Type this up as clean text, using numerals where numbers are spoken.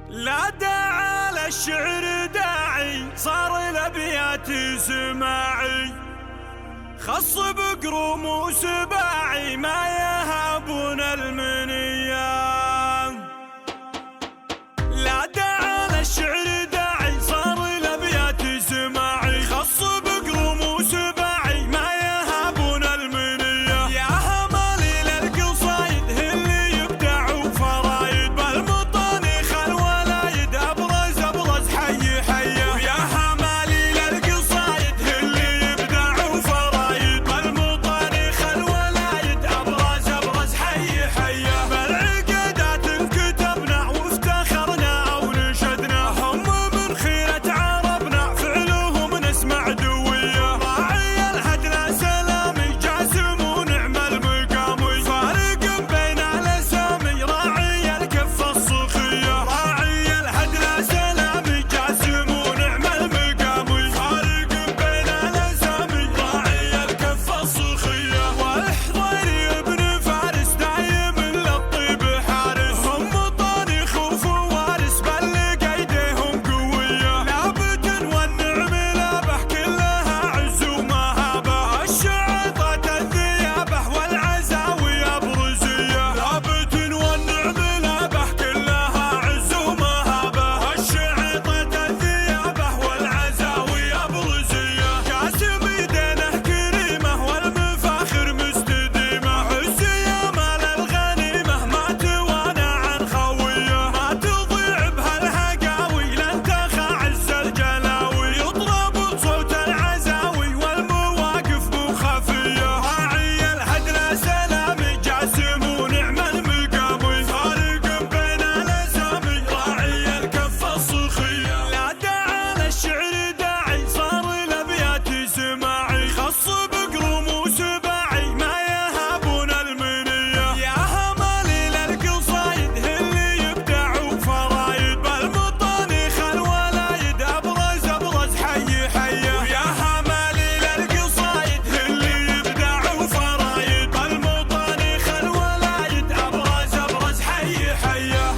لا داعي للشعر داعي، صار الابيات سماعي، خص بقروم وسباعي ما يهابون المنية. لا داعي للشعر داعي، صار الابيات سماعي، خص بقروم وسباعي ما يهابون المنية. يا همالي للقصايد اللي يبدعوا فرايد، بالمطانيخ الولايد ابرز ابرز حي حيه. ويا همالي للقصايد اللي يبدعوا فرايد، بالمطانيخ الولايد ابرز ابرز حي حيه. بالعقيدات كتبنا وافتخرنا ونشدنا، هم من خيرة عربنا فعلهم نسمع دوية. راعي الهدنا سلامي جاسم ونعم المقامي، فارق بين الاسامي راعي الكفة الصخية. راعي الهدنا سلامي جاسم ونعم المقامي، فارق بين الاسامي راعي الكفة الصخية. والحضيري ابن فارس دايم للطيب حارس، هم طانيخ وفوارس بل قيدهم قوية. لابد والنعم لابح كلها عز ومهابة، الشعطة الذيابة والعزاوي ابرزية. لابد والنعم لابح كلها عز ومهابة، الشعطة الذيابة والعزاوي ابرزية. جاسم يدينه كريمة والمفاخر مستديمة، عز يامال الغنيمة ما توانى عن خوية. ما تضيع بهالهقاوي لن تخا عز الجلاوي، يضرب بصوت العزاوي والمواقف مو خفية. راعي الهدنا سلامي جاسم ونعم المقامي، فارق بين الاسامي راعي الكفة الصخية. لا داعي للشعر داعي، صار الابيات سماعي، خص بقروم وسباعي ما يهابون المنية. يا همالي للقصايد اللي يبدعوا فرايد، بالمطانيخ الولايد ابرز ابرز حي حيه. ويا همالي للقصايد اللي يبدعوا فرايد، بالمطانيخ الولايد ابرز ابرز حي حيه.